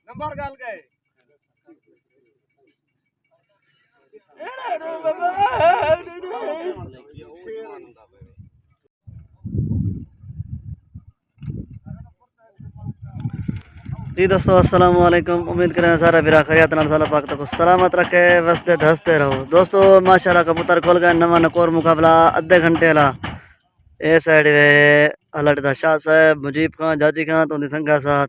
Number गाल गए जी दोस्तों अस्सलाम वालेकुम। उम्मीद करें सारा बिरा खैरियत नाल साला पाक तक सलामत रखे, वसते धसते रहो। दोस्तों माशाल्लाह कबूतर खोल गए, नवा नकोर मुकाबला अद्धे घंटे ला ए साइड वे अलट दा शाह साहब मुजीब खान जाजी खान तो संगा साथ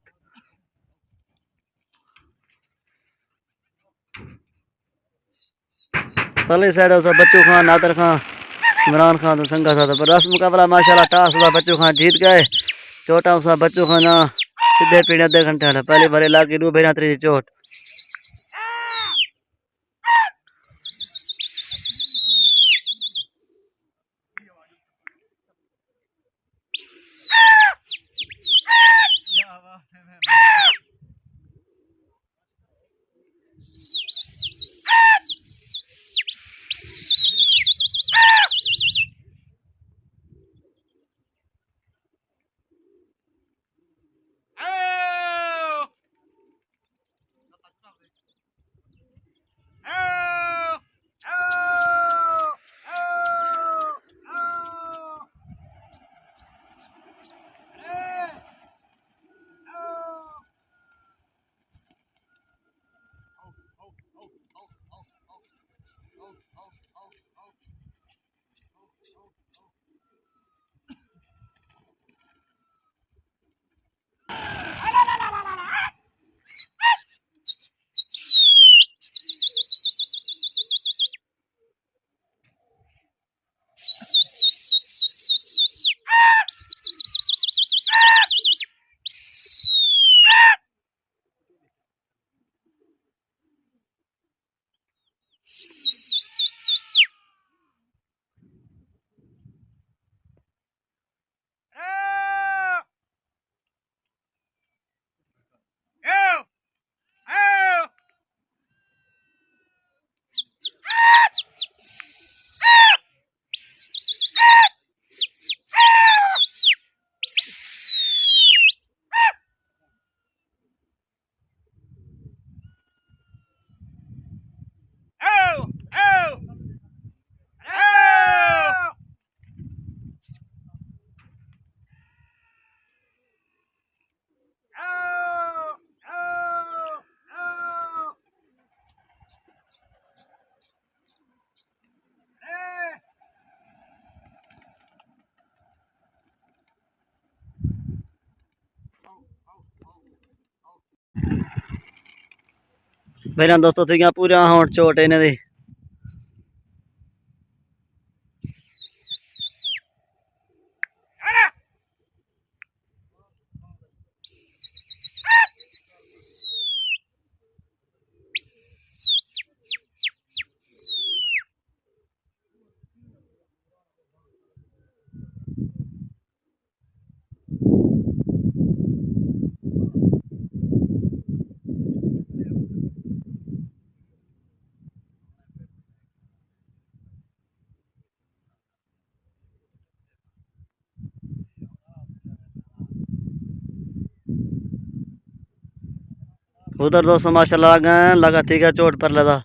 पहले साइड उस बच्चू खान नादर खान इमरान खान तो संगा साथ बरस मुकाबला माशाल्लाह टास हुआ, बच्चू खान जीत गए। चोटा उसा बच्चू खाना सीधे पीने अद्धे घंटे वाला पहली बारी लागी नू भेजा त्री चोट। मेरा दोस्तों थी पूरा होट चोट इन्हें दी। उधर दोस्तों माशाल्लाह गए लगा ठीक है चोट पर लगा।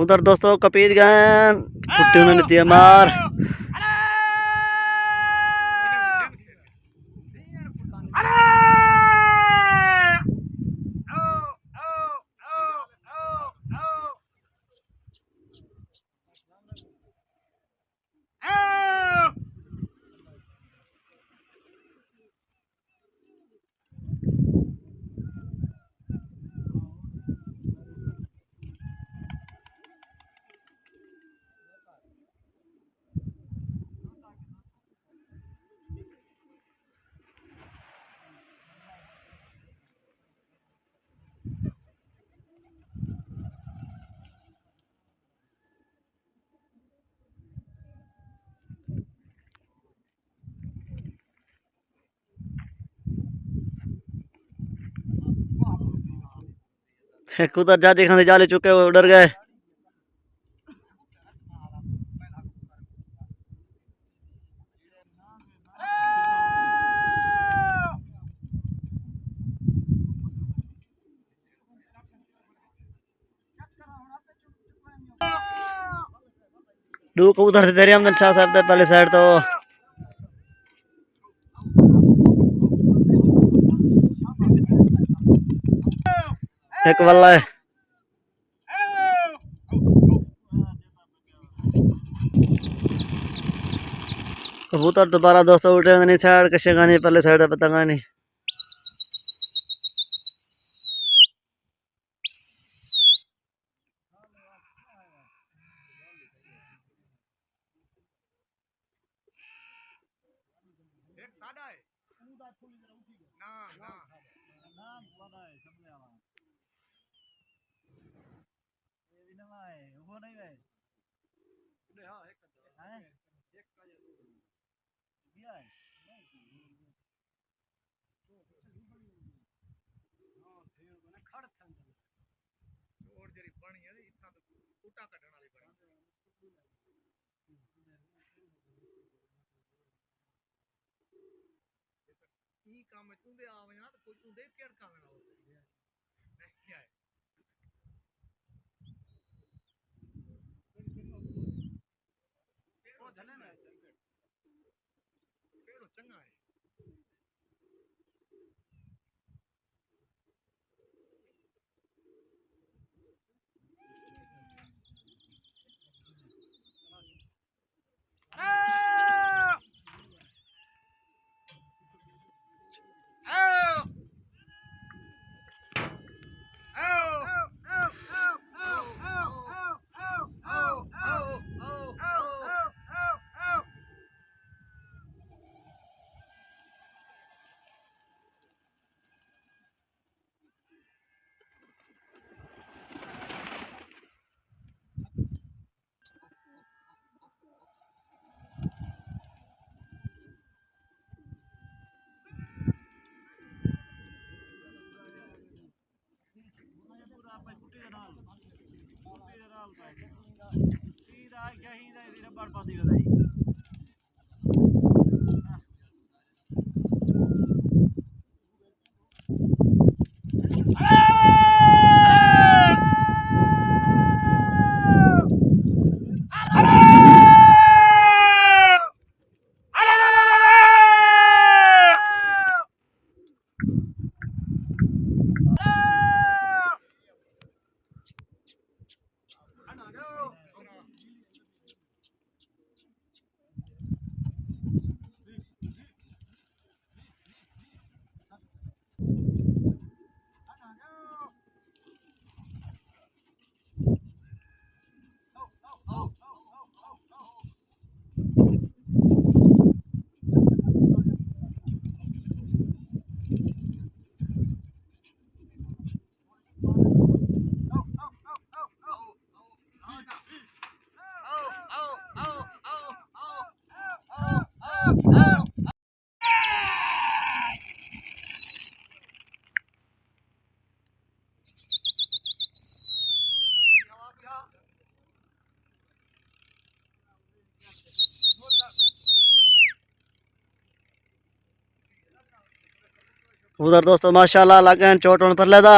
उधर दोस्तों कपीर गए कुट्टी उन्होंने दिया मार। एक उधर जाती खाने जाले चुके वो डर गए। दो कबूतर से तेरी आमदन शाह साहब पहले साइड तो एक वल्ला है। कबूतर दोबारा दोस्तों उठे नहीं साइड कशे गानी पहले साइड पता गानी। उधर दोस्तों माशाल्लाह लगे चोट पर लेदा।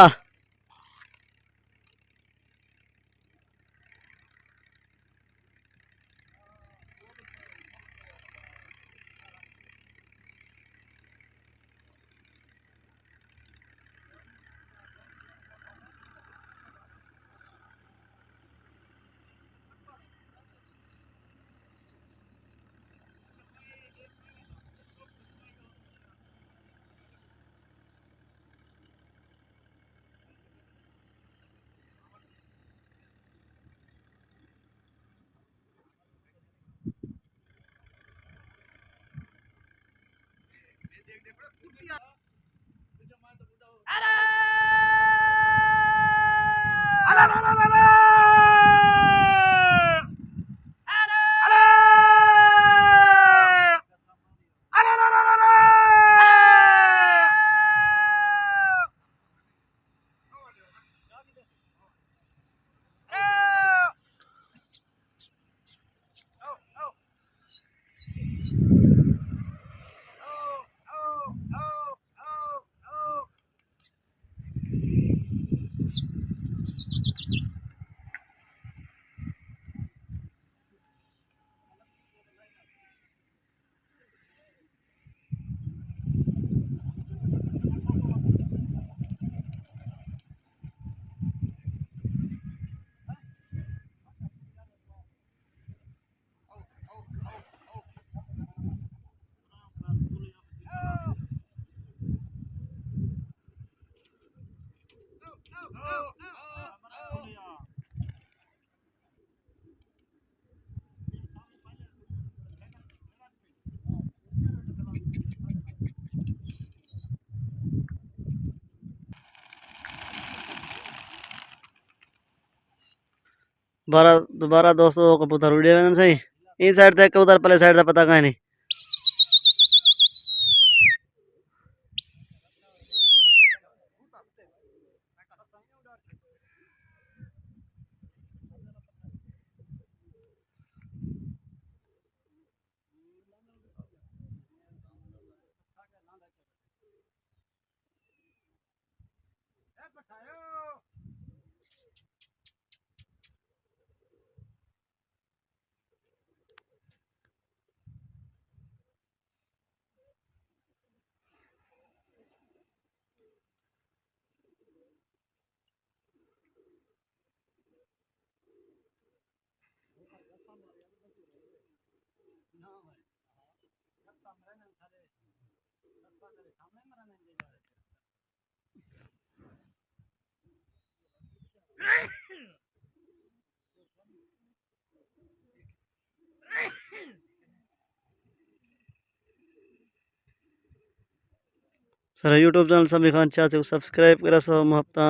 दोबारा दोस्तों कबूतर उड़े हुए सही इस साइड देख के उधर पहले साइड का पता कहीं नहीं। सर यूट्यूब चैनल समी खान चाहते हो सब्सक्राइब करा सो हफ्ता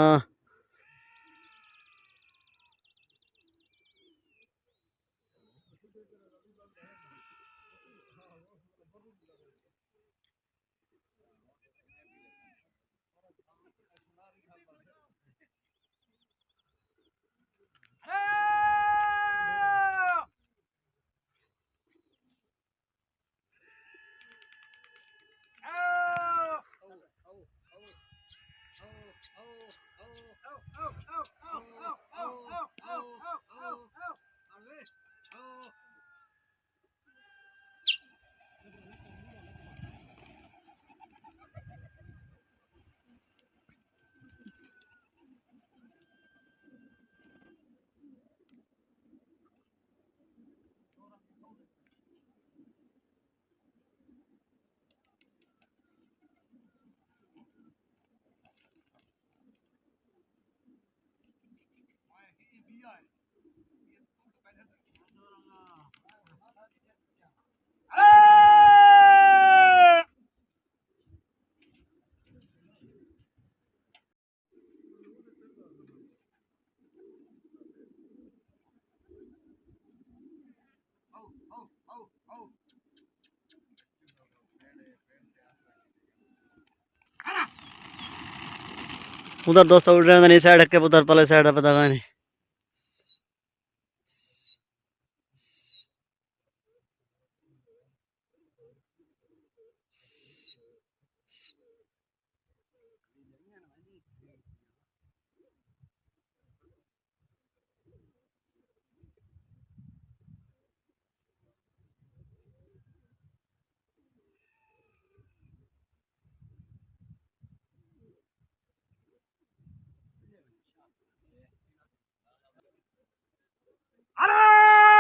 उधर दोस्तों उड़ रहे हैं साइड के उधर पहले साइड का पता कहीं नहीं।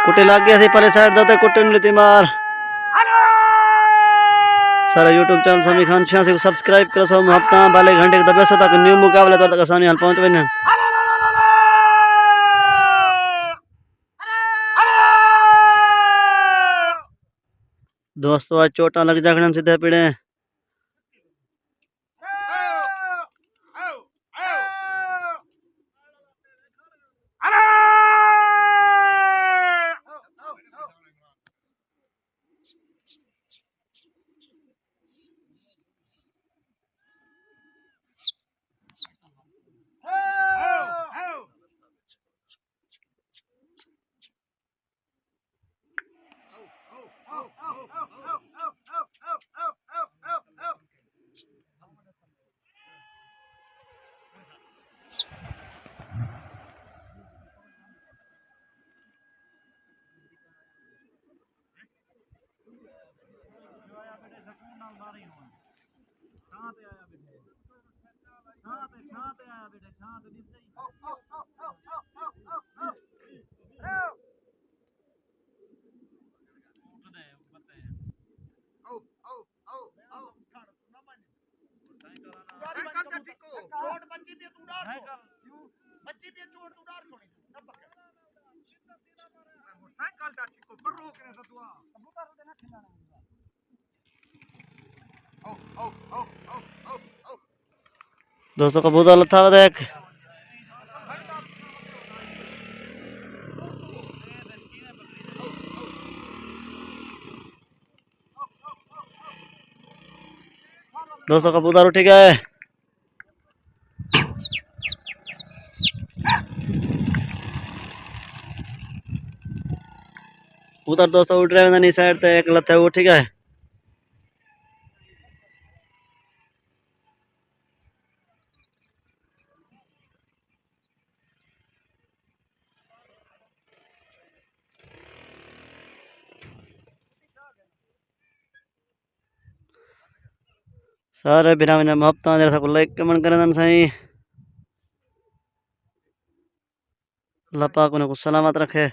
कुटे लग गया पहले साइड दाते कुटे मिलती मार सारा यूट्यूब चैनल समी खान 86 को सब्सक्राइब करो सो हफ्ता पहले घंटे के दबे तक न्यू मुकाबले तक आसानी हाल पहुंच वने दोस्तों आज चोटा लग जाखने सीधे पीड़े दोस्तों कबूतर लथा देख दोस्तों कबूतर उठ गए। कबूतर दोस्तों उड़ रहे हैं साइड से, एक लत है वो ठीक है। सारे बिना बिना मोहब्बत जरा सा लाइक कमेंट करें सही। अल्लाह पाक उन्हें कुछ सलामत रखे।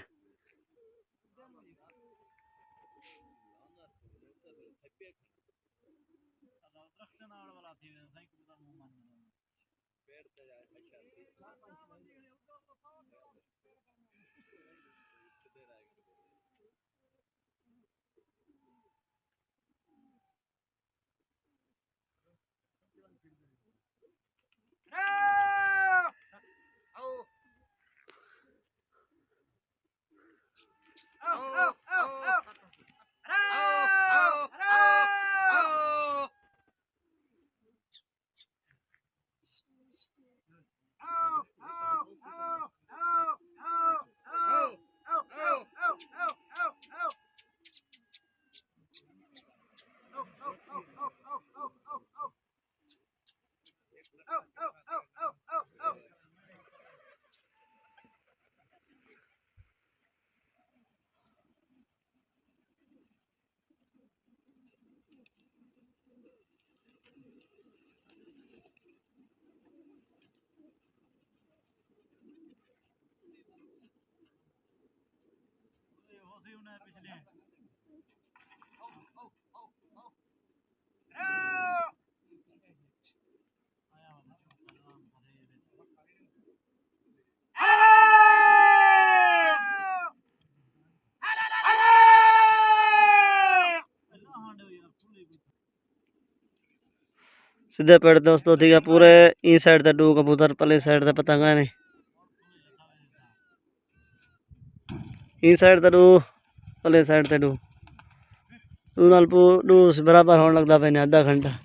सीधे पेड़ दोस्तों ठीक है पूरे ई साइड से डू कबूतर पले साइड से पतंग है नहीं ई साइड से डू पले साइड से डू डू नाल डू बराबर होने लगता पे आधा घंटा।